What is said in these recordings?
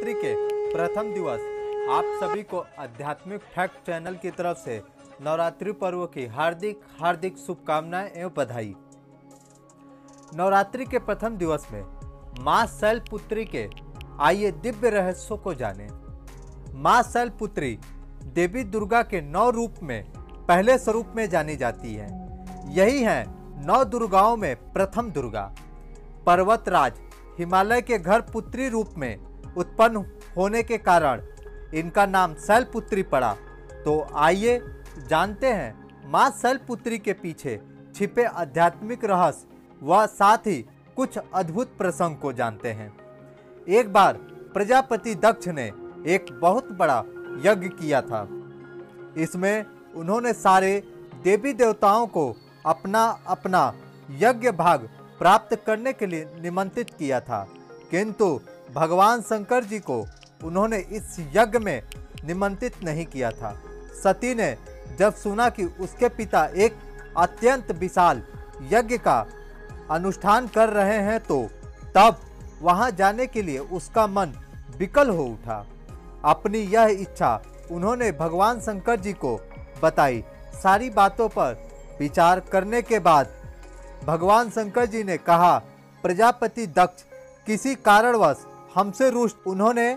नवरात्रि के प्रथम दिवस आप सभी को आध्यात्मिक फैक्ट चैनल की तरफ से नवरात्रि पर्व की हार्दिक हार्दिक शुभकामनाएं एवं बधाई। नवरात्रि के प्रथम दिवस में मां शैलपुत्री के आइए दिव्य रहस्यों को जानें। मां शैलपुत्री देवी दुर्गा के 9 रूप में पहले स्वरूप में जानी जाती है। यही है 9 दुर्गाओं में प्रथम दुर्गा। पर्वतराज हिमालय के घर पुत्री रूप में उत्पन्न होने के कारण इनका नाम शैलपुत्री पड़ा। तो आइए जानते हैं मां शैलपुत्री के पीछे छिपे आध्यात्मिक रहस्य व साथ ही कुछ अद्भुत प्रसंग को जानते हैं। एक बार प्रजापति दक्ष ने एक बहुत बड़ा यज्ञ किया था। इसमें उन्होंने सारे देवी देवताओं को अपना अपना यज्ञ भाग प्राप्त करने के लिए निमंत्रित किया था, किंतु भगवान शंकर जी को उन्होंने इस यज्ञ में निमंत्रित नहीं किया था। सती ने जब सुना कि उसके पिता एक अत्यंत विशाल यज्ञ का अनुष्ठान कर रहे हैं तो तब वहां जाने के लिए उसका मन विकल हो उठा। अपनी यह इच्छा उन्होंने भगवान शंकर जी को बताई। सारी बातों पर विचार करने के बाद भगवान शंकर जी ने कहा, प्रजापति दक्ष किसी कारणवश हमसे रुष्ट, उन्होंने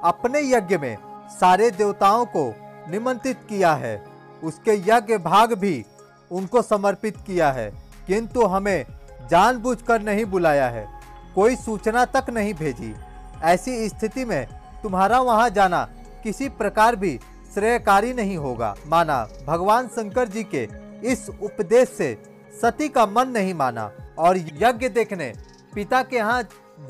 अपने यज्ञ में सारे देवताओं को निमंत्रित किया है, उसके यज्ञ भाग भी उनको समर्पित किया है, किंतु हमें जानबूझकर नहीं बुलाया है, कोई सूचना तक नहीं भेजी। ऐसी स्थिति में तुम्हारा वहां जाना किसी प्रकार भी श्रेयकारी नहीं होगा। माना भगवान शंकर जी के इस उपदेश से सती का मन नहीं माना और यज्ञ देखने पिता के यहाँ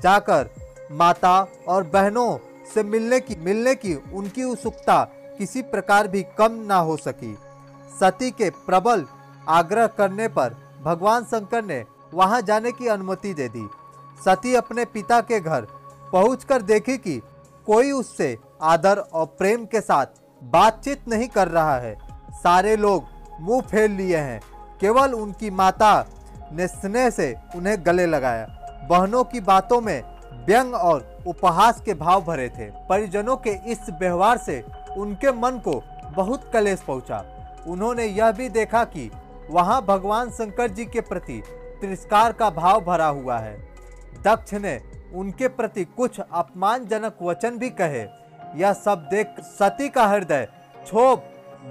जाकर माता और बहनों से मिलने की उनकी उत्सुकता किसी प्रकार भी कम ना हो सकी। सती के प्रबल आग्रह करने पर भगवान शंकर ने वहां जाने की अनुमति दे दी। सती अपने पिता के घर पहुंचकर देखी कि कोई उससे आदर और प्रेम के साथ बातचीत नहीं कर रहा है। सारे लोग मुंह फेर लिए हैं। केवल उनकी माता ने स्नेह से उन्हें गले लगाया। बहनों की बातों में व्यंग और उपहास के भाव भरे थे। परिजनों के इस व्यवहार से उनके मन को बहुत कलेश पहुंचा। उन्होंने यह भी देखा कि वहां भगवान शंकर जी के प्रति तिरस्कार का भाव भरा हुआ है। दक्ष ने उनके प्रति कुछ अपमानजनक वचन भी कहे। यह सब देख सती का हृदय क्षोभ,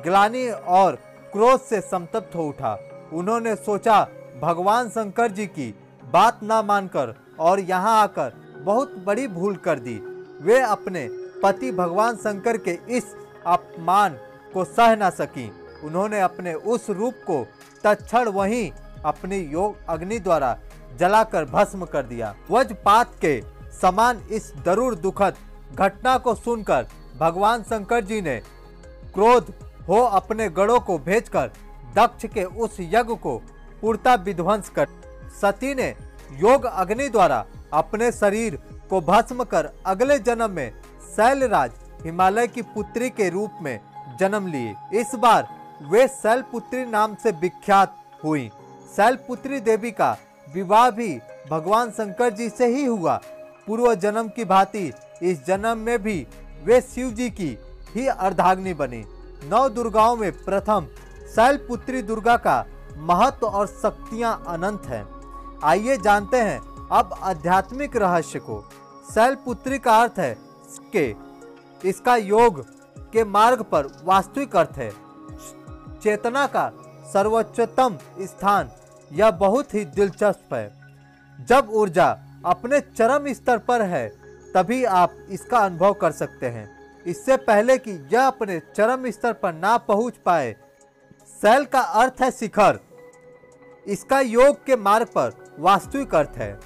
ग्लानि और क्रोध से संतप्त हो उठा। उन्होंने सोचा भगवान शंकर जी की बात ना मानकर और यहाँ आकर बहुत बड़ी भूल कर दी। वे अपने पति भगवान शंकर के इस अपमान को सह ना सकी। उन्होंने अपने उस रूप को तत्क्षण वहीं अपनी योग अग्नि द्वारा जलाकर भस्म कर दिया। वज्रपात के समान इस दरुण दुखद घटना को सुनकर भगवान शंकर जी ने क्रोध हो अपने गणों को भेजकर दक्ष के उस यज्ञ को पूर्णतः विध्वंस कर सती ने योग अग्नि द्वारा अपने शरीर को भस्म कर अगले जन्म में शैलराज हिमालय की पुत्री के रूप में जन्म लिए। इस बार वे शैलपुत्री नाम से विख्यात हुई। शैलपुत्री देवी का विवाह भी भगवान शंकर जी से ही हुआ। पूर्व जन्म की भांति इस जन्म में भी वे शिव जी की ही अर्धांगिनी बनी। 9 दुर्गाओं में प्रथम शैलपुत्री दुर्गा का महत्व और शक्तियां अनंत हैं। आइए जानते हैं अब आध्यात्मिक रहस्य को। शैलपुत्री का अर्थ है के इसका योग के मार्ग पर वास्तविक अर्थ है चेतना का सर्वोच्चतम स्थान। यह बहुत ही दिलचस्प है। जब ऊर्जा अपने चरम स्तर पर है तभी आप इसका अनुभव कर सकते हैं। इससे पहले कि यह अपने चरम स्तर पर ना पहुंच पाए। शैल का अर्थ है शिखर। इसका योग के मार्ग पर वास्तविक अर्थ है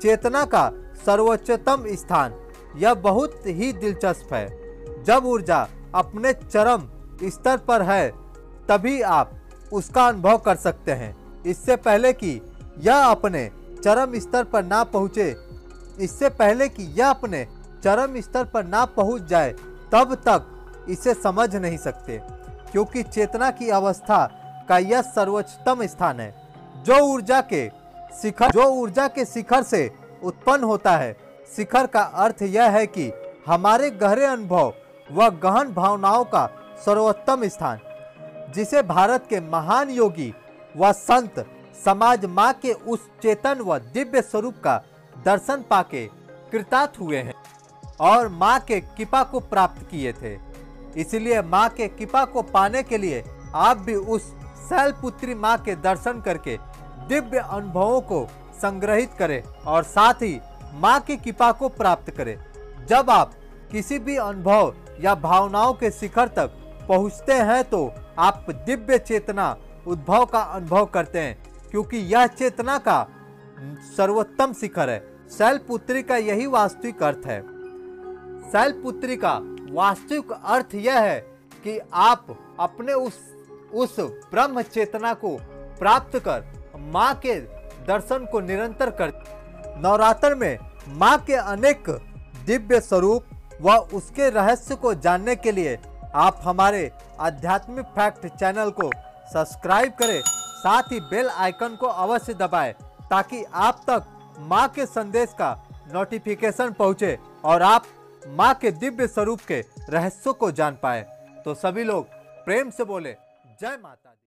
चेतना का सर्वोच्चतम स्थान। यह बहुत ही दिलचस्प है। जब ऊर्जा अपने चरम स्तर पर है तभी आप उसका अनुभव कर सकते हैं। इससे पहले कि यह अपने चरम स्तर पर ना पहुंचे, इससे पहले कि यह अपने चरम स्तर पर ना पहुंच जाए तब तक इसे समझ नहीं सकते, क्योंकि चेतना की अवस्था का यह सर्वोच्चतम स्थान है जो ऊर्जा के शिखर से उत्पन्न होता है। शिखर का अर्थ यह है कि हमारे गहरे अनुभव व गहन भावनाओं का सर्वोत्तम स्थान, जिसे भारत के महान योगी व संत समाज माँ के उस चेतन व दिव्य स्वरूप का दर्शन पाके कृतार्थ हुए हैं और माँ के कृपा को प्राप्त किए थे। इसलिए माँ के कृपा को पाने के लिए आप भी उस शैलपुत्री माँ के दर्शन करके दिव्य अनुभवों को संग्रहित करें और साथ ही माँ की कृपा को प्राप्त करें। जब आप किसी भी अनुभव या भावनाओं के शिखर तक पहुँचते हैं तो आप दिव्य चेतना उद्भव का अनुभव करते हैं, क्योंकि यह चेतना का सर्वोत्तम शिखर है। शैलपुत्री का यही वास्तविक अर्थ है। शैलपुत्री का वास्तविक अर्थ यह है कि आप अपने उस ब्रह्म चेतना को प्राप्त कर माँ के दर्शन को निरंतर कर। नवरात्र में माँ के अनेक दिव्य स्वरूप व उसके रहस्य को जानने के लिए आप हमारे आध्यात्मिक फैक्ट चैनल को सब्सक्राइब करें, साथ ही बेल आइकन को अवश्य दबाएं ताकि आप तक माँ के संदेश का नोटिफिकेशन पहुँचे और आप माँ के दिव्य स्वरूप के रहस्यों को जान पाए। तो सभी लोग प्रेम से बोले जय माता दी।